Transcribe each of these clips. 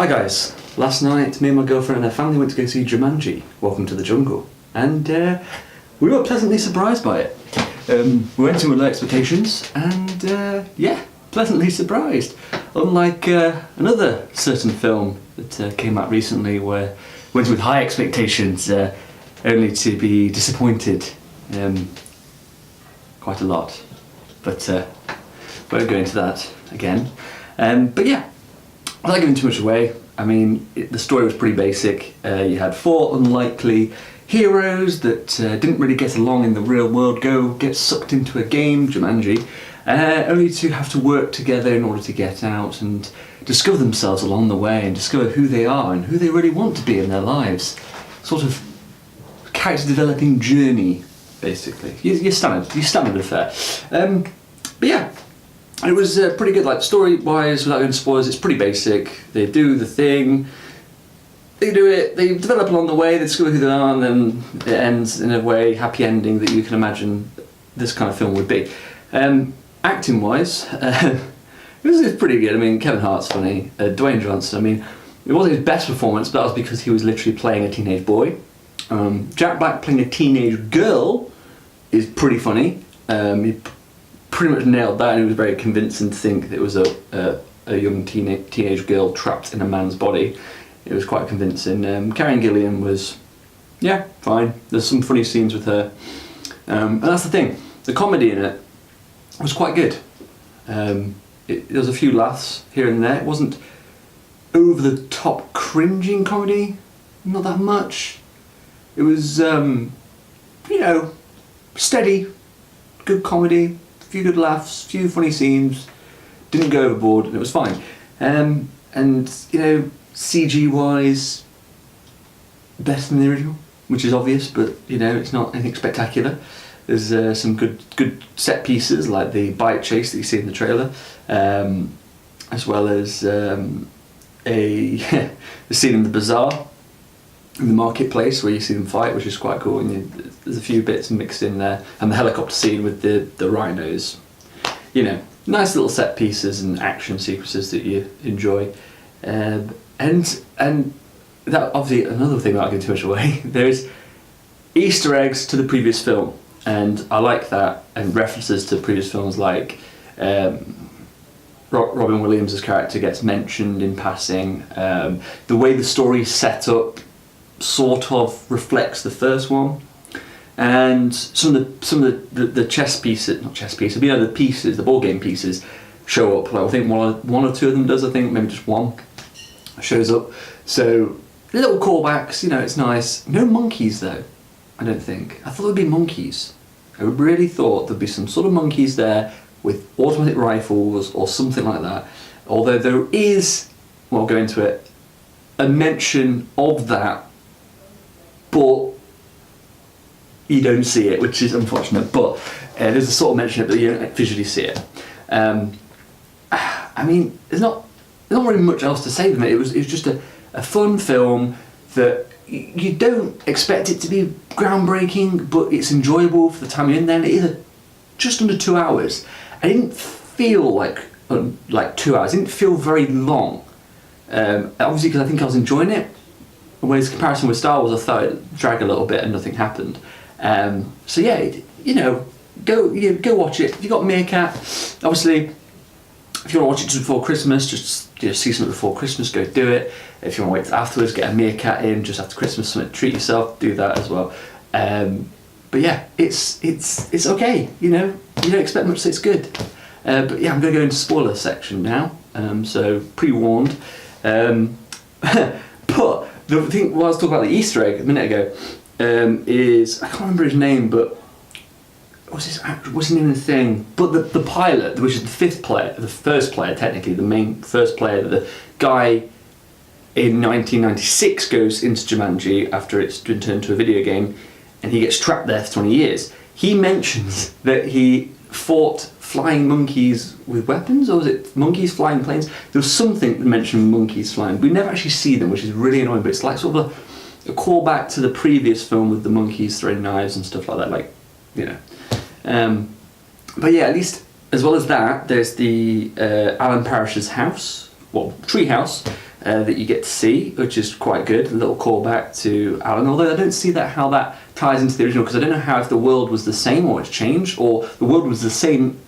Hi guys, last night me and my girlfriend and her family went to go see Jumanji Welcome to the Jungle, and we were pleasantly surprised by it. We went in with low expectations and pleasantly surprised. Unlike another certain film that came out recently where we went with high expectations only to be disappointed quite a lot. But won't go into that again. But yeah, without giving too much away, I mean, the story was pretty basic. You had four unlikely heroes that didn't really get along in the real world get sucked into a game, Jumanji, only to have to work together in order to get out and discover themselves along the way and discover who they are and who they really want to be in their lives. Sort of character developing journey, basically. Your standard affair. But yeah. And it was pretty good, like story-wise, without going into spoilers, it's pretty basic. They do the thing, they do it, they develop along the way, they discover who they are, and then it ends in a way, happy ending that you can imagine this kind of film would be. Acting-wise, it was pretty good. I mean, Kevin Hart's funny, Dwayne Johnson, I mean, it wasn't his best performance, but that was because he was literally playing a teenage boy. Jack Black playing a teenage girl is pretty funny. He pretty much nailed that, and it was very convincing to think that it was a young teenage girl trapped in a man's body. It was quite convincing. Karen Gillian was, yeah, fine. There's some funny scenes with her. And that's the thing, the comedy in it was quite good. There was a few laughs here and there. It wasn't over the top cringing comedy, not that much. It was, steady, good comedy. Few good laughs, few funny scenes, didn't go overboard, and it was fine. And CG wise, better than the original, which is obvious, but it's not anything spectacular. There's some good set pieces like the bike chase that you see in the trailer, as well as the scene in the bazaar, in the marketplace where you see them fight, which is quite cool, and there's a few bits mixed in there, and the helicopter scene with the rhinos. Nice little set pieces and action sequences that you enjoy, and that obviously another thing without giving too much away. There's Easter eggs to the previous film, and I like that, and references to previous films like Robin Williams' character gets mentioned in passing. The way the story's set up sort of reflects the first one, and some of the chess pieces, not chess pieces, but the pieces, the board game pieces, show up. Like I think one or two of them does. I think maybe just one shows up. So little callbacks. It's nice. No monkeys though. I don't think. I thought there'd be monkeys. I really thought there'd be some sort of monkeys there with automatic rifles or something like that. Although there is, well, I'll go into it, a mention of that, but you don't see it, which is unfortunate. But there's a sort of mention of it, but you don't visually see it. I mean, there's not really much else to say from it. It was just a fun film that you don't expect it to be groundbreaking, but it's enjoyable for the time you're in there. And it is just under 2 hours. I didn't feel like 2 hours. It didn't feel very long. Obviously, because I think I was enjoying it. Whereas comparison with Star Wars, I thought it dragged a little bit and nothing happened. So yeah, go watch it. If you got Meerkat, obviously, if you want to watch it just before Christmas, just see something before Christmas, go do it. If you want to wait till afterwards, get a Meerkat in just after Christmas, something to treat yourself, do that as well. But yeah, it's okay. You don't expect much, so it's good. But yeah, I'm going to go into spoiler section now. So pre-warned. But the thing, what I was talking about the Easter egg a minute ago, is I can't remember his name, but what's the name of the thing? But the pilot, which is the first player technically, the main first player, the guy in 1996 goes into Jumanji after it's been turned into a video game, and he gets trapped there for 20 years. He mentions that he fought flying monkeys with weapons, or was it monkeys flying planes? There was something that mentioned monkeys flying. We never actually see them, which is really annoying, but it's like sort of a callback to the previous film with the monkeys throwing knives and stuff like that, but yeah, at least as well as that, there's the Alan Parrish's house, treehouse that you get to see, which is quite good. A little callback to Alan, although I don't see how that ties into the original, because I don't know how if the world was the same or it's changed, or the world was the same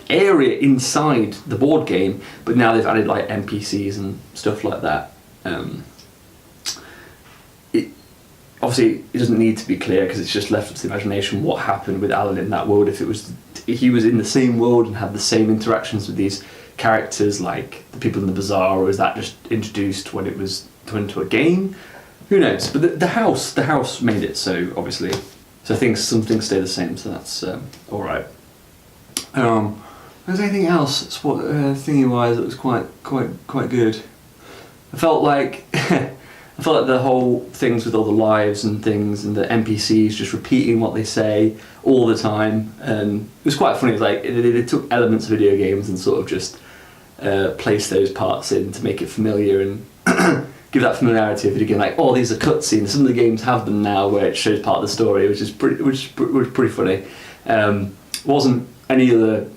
area inside the board game, but now they've added NPCs and stuff like that. Obviously it doesn't need to be clear because it's just left up to the imagination what happened with Alan in that world. If he was in the same world and had the same interactions with these characters like the people in the bazaar, or is that just introduced when it was turned into a game? Who knows? But the house made it so, obviously. So some things stay the same, so that's alright. Was there anything else thingy wise that was quite good? I felt like the whole things with all the lives and things and the NPCs just repeating what they say all the time, and it was quite funny. It was they took elements of video games and sort of just placed those parts in to make it familiar and give that familiarity of video game. These are cutscenes. Some of the games have them now where it shows part of the story, which was pretty funny. Wasn't any of the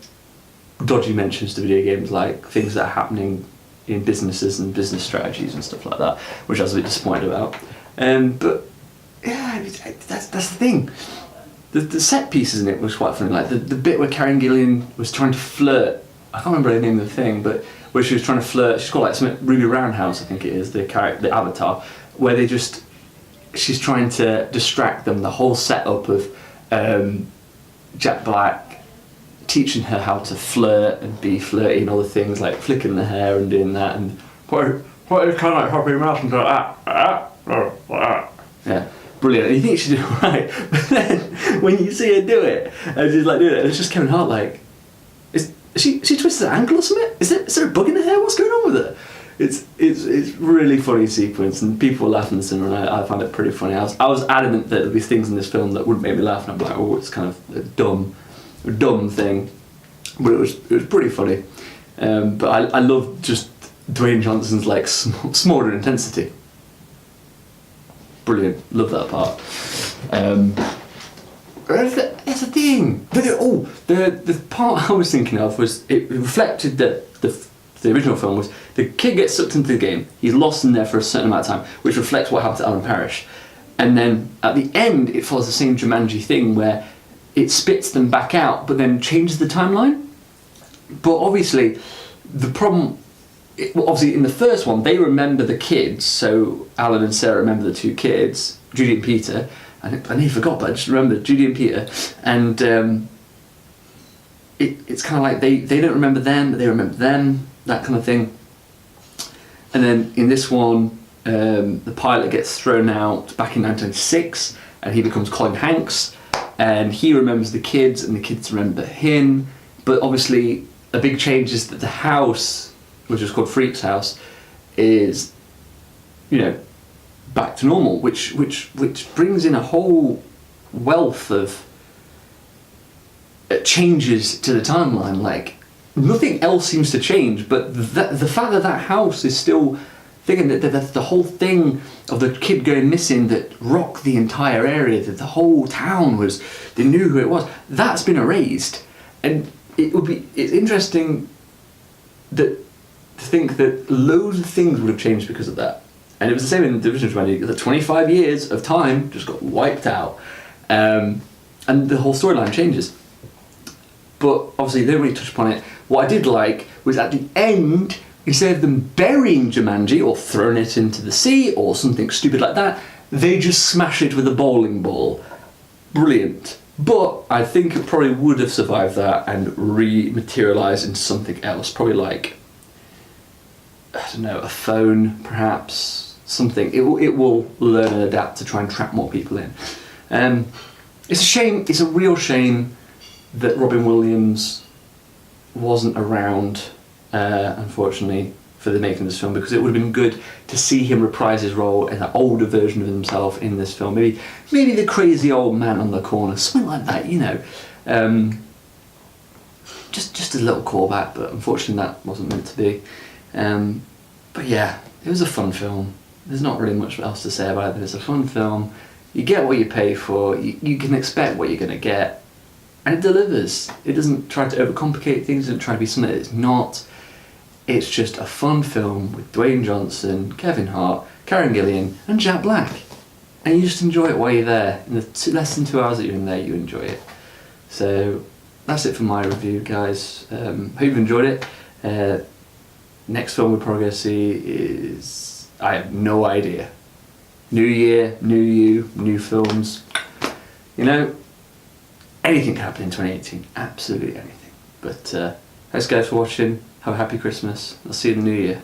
dodgy mentions to video games, like things that are happening in businesses and business strategies and stuff like that, which I was a bit disappointed about. But yeah, that's the thing. The set pieces in it was quite funny. Like the bit where Karen Gillian was trying to flirt. I can't remember the name of the thing, but where she was trying to flirt. She's called something Ruby Roundhouse, I think it is, the avatar, where she's trying to distract them. The whole setup of Jack Black teaching her how to flirt and be flirty and all the things like flicking the hair and doing that, and what is kind of like hopping mouth and like yeah, brilliant. And you think she did it right, but then when you see her do it and she's doing it, it's just Kevin Hart is she twisted her ankle or something? Is there a bug in her hair? What's going on with her? It's really funny sequence, and people were laughing in the cinema, and I found it pretty funny. I was adamant that there'd be things in this film that wouldn't make me laugh, and I'm like, it's kind of a dumb thing, but it was pretty funny. But I love just Dwayne Johnson's smaller intensity. Brilliant, love that part. That's the thing. The part I was thinking of was it reflected that the original film was the kid gets sucked into the game, he's lost in there for a certain amount of time, which reflects what happened to Alan Parrish, and then at the end it follows the same Jumanji thing where it spits them back out, but then changes the timeline. But obviously, the problem... obviously, in the first one, they remember the kids, so Alan and Sarah remember the two kids, Judy and Peter. I nearly forgot, but I just remembered Judy and Peter. And it's kind of like they don't remember them, but they remember them, that kind of thing. And then in this one, the pilot gets thrown out back in 1996, and he becomes Colin Hanks. And he remembers the kids, and the kids remember him. But obviously, a big change is that the house, which is called Freak's house, is, back to normal, which brings in a whole wealth of changes to the timeline. Nothing else seems to change, but the fact that house is still thinking that the whole thing of the kid going missing that rocked the entire area, that the whole town they knew who it was, that's been erased. And it's interesting to think that loads of things would have changed because of that. And it was the same in the original Jumanji, that 25 years of time just got wiped out. And the whole storyline changes. But obviously they don't really touch upon it. What I did like was at the end, instead of them burying Jumanji or throwing it into the sea or something stupid like that, they just smash it with a bowling ball. Brilliant. But I think it probably would have survived that and rematerialised into something else. Probably a phone, perhaps, something. It will learn and adapt to try and trap more people in. It's a shame, it's a real shame that Robin Williams wasn't around, unfortunately, for the making of this film, because it would have been good to see him reprise his role as an older version of himself in this film. Maybe the crazy old man on the corner, something like that, just a little callback, but unfortunately that wasn't meant to be. But yeah, it was a fun film. There's not really much else to say about it. It's a fun film. You get what you pay for. You can expect what you're going to get. And it delivers. It doesn't try to overcomplicate things. It doesn't try to be something that it's not. It's just a fun film with Dwayne Johnson, Kevin Hart, Karen Gillian and Jack Black. And you just enjoy it while you're there. In the less than 2 hours that you're in there, you enjoy it. So that's it for my review, guys. Hope you've enjoyed it. Next film we're probably going to see is... I have no idea. New year, new you, new films. You know, anything can happen in 2018. Absolutely anything. But thanks guys for watching. Have a happy Christmas. I'll see you in the new year.